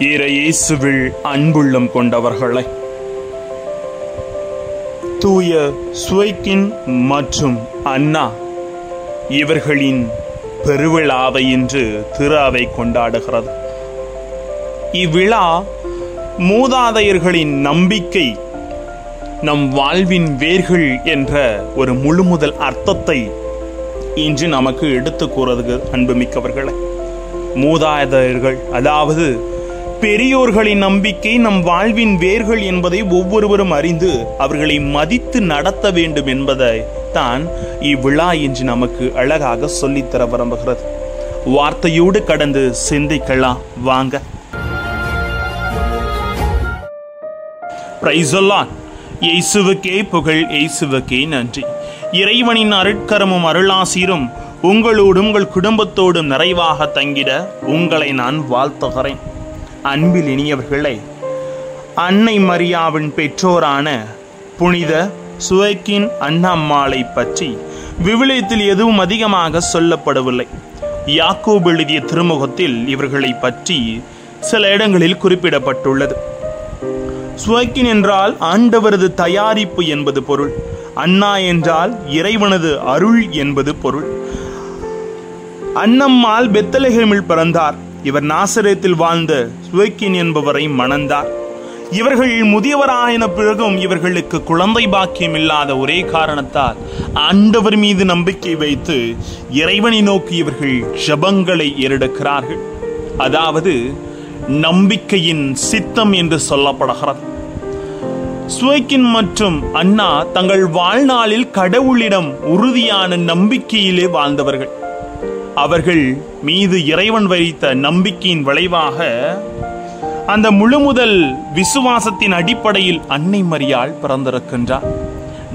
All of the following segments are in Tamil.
இயேசுவில் அன்புள்ளம் கொண்டவர்களே, தூய சுவைக்கின் மற்றும் அண்ணா இவர்களின் பெருவிழாவை இன்று திரு அவை கொண்டாடுகிறது. இவ்விழா மூதாதையர்களின் நம்பிக்கை நம் வாழ்வின் வேர்கள் என்ற ஒரு முழுமுதல் அர்த்தத்தை இன்று நமக்கு எடுத்து கூறுவது. அன்புமிக்கவர்களே, மூதாதையர்கள் அதாவது பெரியோர்களின் நம்பிக்கை நம் வாழ்வின் வேர்கள் என்பதை ஒவ்வொருவரும் அறிந்து அவர்களை மதித்து நடத்த வேண்டும் என்பதை தான் இவ்விழா இன்று நமக்கு அழகாக சொல்லித்தர விரும்புகிறது. வார்த்தையோடு கடந்து சிந்திக்கலாம் வாங்க. Praise the Lord. இயேசுவுக்கே புகழ், இயேசுவுக்கே நன்றி. இறைவனின் அருட்கரமும் அருளாசீரும் உங்களோடும் உங்கள் குடும்பத்தோடும் நிறைவாக தங்கிட உங்களை நான் வாழ்த்துகிறேன். அன்பில் இனியவர்களே, அன்னை மரியாவின் பெற்றோரான புனித சுவைக்கின் அண்ணாம்மாளை பற்றி விவிலியத்தில் எதுவும் அதிகமாக சொல்லப்படவில்லை. யாக்கோபு எழுதிய திருமுகத்தில் இவர்களை பற்றி சில இடங்களில் குறிப்பிடப்பட்டுள்ளது. சுவைக்கின் என்றால் ஆண்டவரது தயாரிப்பு என்பது பொருள். அண்ணா என்றால் இறைவனது அருள் என்பது பொருள். அன்னம்மாள் பெத்லகேமில் பிறந்தார். இவர் நாசரேத்தில் வாழ்ந்த சுவைக்கின் என்பவரை மணந்தார். இவர்கள் முதியவராயின பிறகும் இவர்களுக்கு குழந்தை பாக்கியம் இல்லாத ஒரே காரணத்தால் ஆண்டவர் மீது நம்பிக்கை வைத்து இறைவனை நோக்கி இவர்கள் ஜெபங்களை ஏறெடுக்கிறார்கள். அதாவது நம்பிக்கையின் சித்தம் என்று சொல்லப்படுகிறது. சுவைக்கின் மற்றும் அண்ணா தங்கள் வாழ்நாளில் கடவுளிடம் உறுதியான நம்பிக்கையிலே வாழ்ந்தவர்கள். அவர்கள் மீது இறைவன் வைத்த நம்பிக்கையின் விளைவாக அந்த முழுமுதல் விசுவாசத்தின் அடிப்படையில் அன்னை மரியாள் பிறந்திருக்கின்றார்.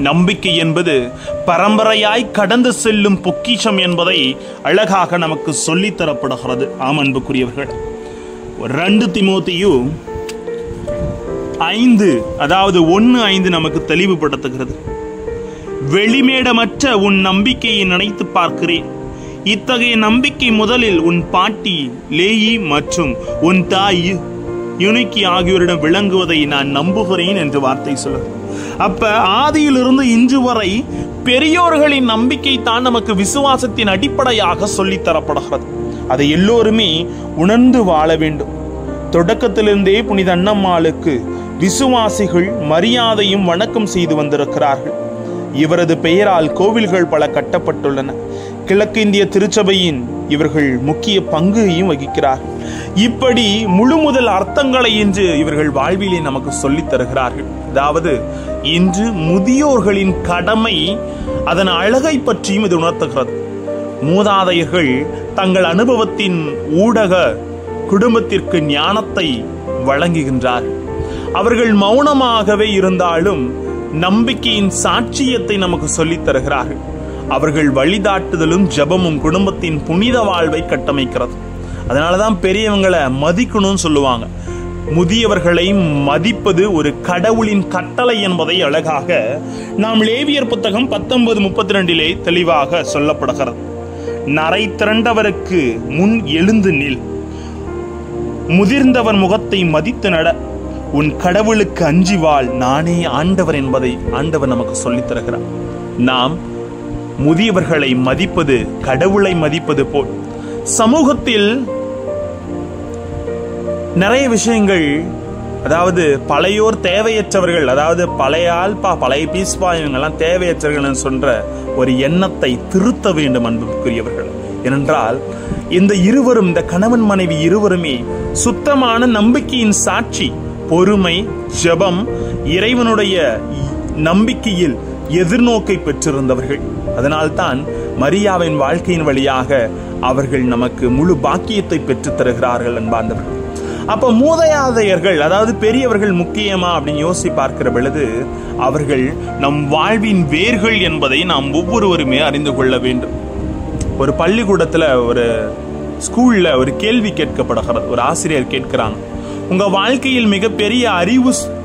நம்பிக்கை என்பது பரம்பரையாய் கடந்து செல்லும் பொக்கிஷம் என்பதை அழகாக நமக்கு சொல்லித்தரப்படுகிறது. ஆம் அன்புக்குரியவர்கள், 2 தீமோத்தேயு 1:5 நமக்கு தெளிவுபடுத்துகிறது. வெளிமேடமற்ற உன் நம்பிக்கையை நினைத்து பார்க்கிறேன். இத்தகைய நம்பிக்கை முதலில் உன் பாட்டி லேயி மற்றும் உன் தாய் யுனிக்கி ஆகியோரிடம் விளங்குவதை நான் நம்புகிறேன் என்று வார்த்தை சொல்லுது. அப்ப ஆதியிலிருந்து இன்று வரை பெரியோர்களின் நம்பிக்கை தான் நமக்கு விசுவாசத்தின் அடிப்படையாக சொல்லித்தரப்படுகிறது. அதை எல்லோருமே உணர்ந்து வாழ வேண்டும். தொடக்கத்திலிருந்தே புனித அன்னம்மாளுக்கு விசுவாசிகள் மரியாதையும் வணக்கம் செய்து வந்திருக்கிறார்கள். இவரது பெயரால் கோவில்கள் பல கட்டப்பட்டுள்ளன. கிழக்கு இந்திய திருச்சபையின் இவர்கள் முக்கிய பங்கையும் வகிக்கிறார்கள். இப்படி முழுமுதல் அர்த்தங்களை இன்று இவர்கள் வாழ்விலே நமக்கு சொல்லித் தருகிறார்கள். அதாவது இன்று முதியோர்களின் கடமை, அதன் அழகை பற்றியும் இது உணர்த்துகிறது. மூதாதையர்கள் தங்கள் அனுபவத்தின் ஊடக குடும்பத்திற்கு ஞானத்தை வழங்குகின்றார்கள். அவர்கள் மௌனமாகவே இருந்தாலும் நம்பிக்கையின் சாட்சியத்தை நமக்கு சொல்லித் தருகிறார்கள். அவர்கள் வழிகாட்டுதலும் ஜபமும் குடும்பத்தின் புனித வாழ்வை கட்டமைக்கிறது. அதனாலதான் பெரியவங்களை மதிக்கணும்னு சொல்லுவாங்க. முதியவர்களை மதிப்பது ஒரு கடவுளின் கட்டளை என்பதை அழகாக நாம் லேவியர் புத்தகம் 19:32 தெளிவாக சொல்லப்படுகிறது. நரை திரண்டவருக்கு முன் எழுந்து நில், முதிர்ந்தவர் முகத்தை மதித்து நட, உன் கடவுளுக்கு அஞ்சி வாழ், நானே ஆண்டவர் என்பதை ஆண்டவர் நமக்கு சொல்லித் தருகிறார். நாம் முதியவர்களை மதிப்பது கடவுளை மதிப்பது போல் சமூகத்தில் நிறைய விஷயங்கள், அதாவது பழையோர் தேவையற்றவர்கள், அதாவது பழைய பீஸ்பா இவங்கெல்லாம் தேவையற்றவர்கள் சொல்ற ஒரு எண்ணத்தை திருத்த வேண்டும் அன்புக்குரியவர்கள். ஏனென்றால் இந்த இருவரும், இந்த கணவன் மனைவி இருவருமே சுத்தமான நம்பிக்கையின் சாட்சி. பொறுமை, ஜெபம், இறைவனுடைய நம்பிக்கையில் எதிர்நோக்கை பெற்றிருந்தவர்கள். அதனால்தான் மரியாவின் வாழ்க்கையின் வழியாக அவர்கள் நமக்கு முழு பாக்கியத்தை பெற்றுத் தருகிறார்கள் அன்பார்ந்தவர்கள். அப்ப மூதாதையர்கள், அதாவது பெரியவர்கள் முக்கியமா அப்படின்னு யோசி பார்க்கிற பொழுது அவர்கள் நம் வாழ்வின் வேர்கள் என்பதை நாம் ஒவ்வொருவருமே அறிந்து கொள்ள வேண்டும். ஒரு பள்ளிக்கூடத்துல, ஒரு ஸ்கூல்ல ஒரு கேள்வி கேட்கப்படுகிறது. ஒரு ஆசிரியர் கேட்கிறாங்க, உங்க வாழ்க்கையில் மிகப்பெரிய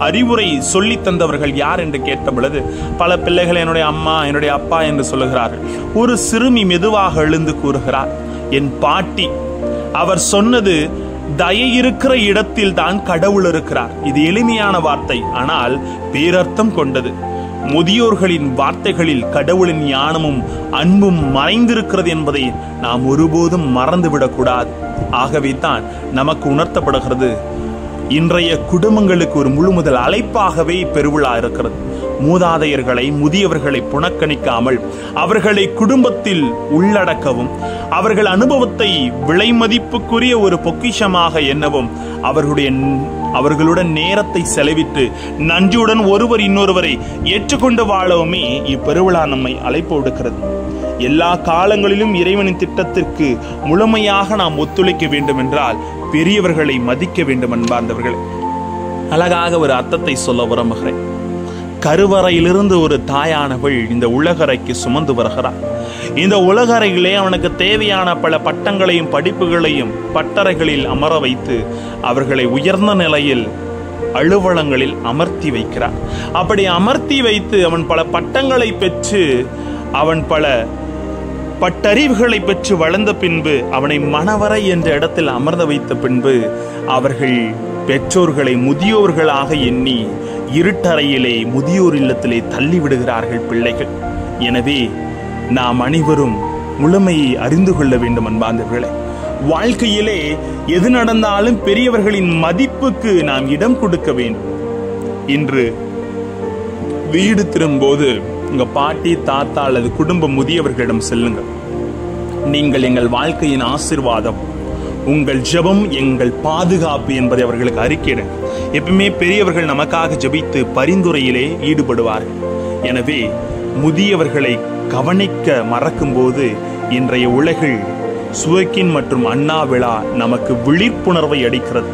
அறிவுரை சொல்லி தந்தவர்கள் யார் என்று கேட்ட பொழுது பல பிள்ளைகள் என்னுடைய அம்மா, என்னுடைய அப்பா என்று சொல்லுகிறார்கள். ஒரு சிறுமி மெதுவாக எழுந்து கூறுகிறார், என் பாட்டி. அவர் சொன்னது தயை இருக்கிற இடத்தில் தான் கடவுள் இருக்கிறார். இது எளிமையான வார்த்தை, ஆனால் பேரர்த்தம் கொண்டது. முதியோர்களின் வார்த்தைகளில் கடவுளின் ஞானமும் அன்பும் மறைந்திருக்கிறது என்பதை நாம் ஒருபோதும் மறந்துவிடக்கூடாது. ஆகவே தான் நமக்கு உணர்த்தப்படுகிறது. இன்றைய குடும்பங்களுக்கு ஒரு முழுமுதல் அழைப்பாகவே பெருவிழா இருக்கிறது. மூதாதையர்களை, முதியவர்களை புறக்கணிக்காமல் அவர்களை குடும்பத்தில் உள்ளடக்கவும், அவர்கள் அனுபவத்தை விலை மதிப்புக்குரிய ஒரு பொக்கிஷமாக எண்ணவும், அவர்களுடன் நேரத்தை செலவிட்டு நன்றியுடன் ஒருவர் இன்னொருவரை ஏற்றுக்கொண்டு வாழவுமே இப்பெருவிழா நம்மை அழைப்பு விடுக்கிறது. எல்லா காலங்களிலும் இறைவனின் திட்டத்திற்கு முழுமையாக நாம் ஒத்துழைக்க வேண்டும் என்றால் பெரியவர்களை மதிக்க வேண்டும். அன்பார்ந்தவர்களே, அழகாக ஒரு அர்த்தத்தை சொல்ல விரும்புகிறேன். கருவறையிலிருந்து ஒரு தாயானவள் இந்த உலகறைக்கு சுமந்து வருகிறார். இந்த உலகறையிலே அவனுக்கு தேவையான பல பட்டங்களையும் படிப்புகளையும் பட்டறைகளில் அமர வைத்து அவர்களை உயர்ந்த நிலையில் அலுவலங்களில் அமர்த்தி வைக்கிறார். அப்படி அமர்த்தி வைத்து அவன் பல பட்டங்களை பெற்று, அவன் பல பட்டறிவுகளை பெற்று வளர்ந்த பின்பு அவனை மணவரை என்ற இடத்தில் அமர்ந்த வைத்த பின்பு அவர்கள் பெற்றோர்களை முதியோர்களாக எண்ணி இருட்டறையிலே முதியோர் இல்லத்திலே தள்ளிவிடுகிறார்கள் பிள்ளைகள். எனவே நாம் அனைவரும் முழுமையை அறிந்து கொள்ள வேண்டும். அன்பார்ந்தவர்களே, வாழ்க்கையிலே எது நடந்தாலும் பெரியவர்களின் மதிப்புக்கு நாம் இடம் கொடுக்க வேண்டும். இன்று வீடு திரும்பும்போது உங்க பாட்டி, தாத்தா அல்லது குடும்ப முதியவர்களிடம் செல்லுங்கள். நீங்கள் எங்கள் வாழ்க்கையின் ஆசீர்வாதம், உங்கள் ஜெபம் எங்கள் பாதுகாப்பு என்பதை அவர்களுக்கு அறிக்கையிடுங்க. எப்பவுமே பெரியவர்கள் நமக்காக ஜெபித்து பரிந்துரையிலே ஈடுபடுவார்கள். எனவே முதியவர்களை கவனிக்க மறக்கும் போது இன்றைய உலகில் சுவக்கின் மற்றும் அண்ணா விழா நமக்கு விழிப்புணர்வை அளிக்கிறது.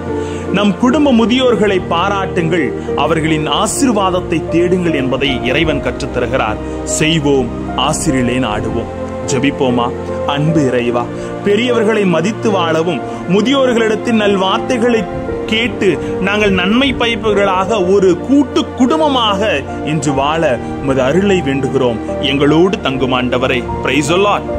நம் குடும்ப முதியோர்களை பாராட்டுங்கள், அவர்களின் ஆசீர்வாதத்தை தேடுங்கள் என்பதை இறைவன் கற்றுத்தருகிறார். செய்வோம், ஆசிரிலே நாடுவோம். ஜெபிப்போமா? அன்பு இறைவா, பெரியவர்களை மதித்து வாழவும் முதியோர்களிடத்தில் நல்வார்த்தைகளை கேட்டு நாங்கள் நன்மை பயப்பவர்களாக ஒரு கூட்டு குடும்பமாக இன்று வாழ உமது அருளை வேண்டுகிறோம். எங்களோடு தங்கும் ஆண்டவரே. Praise the Lord.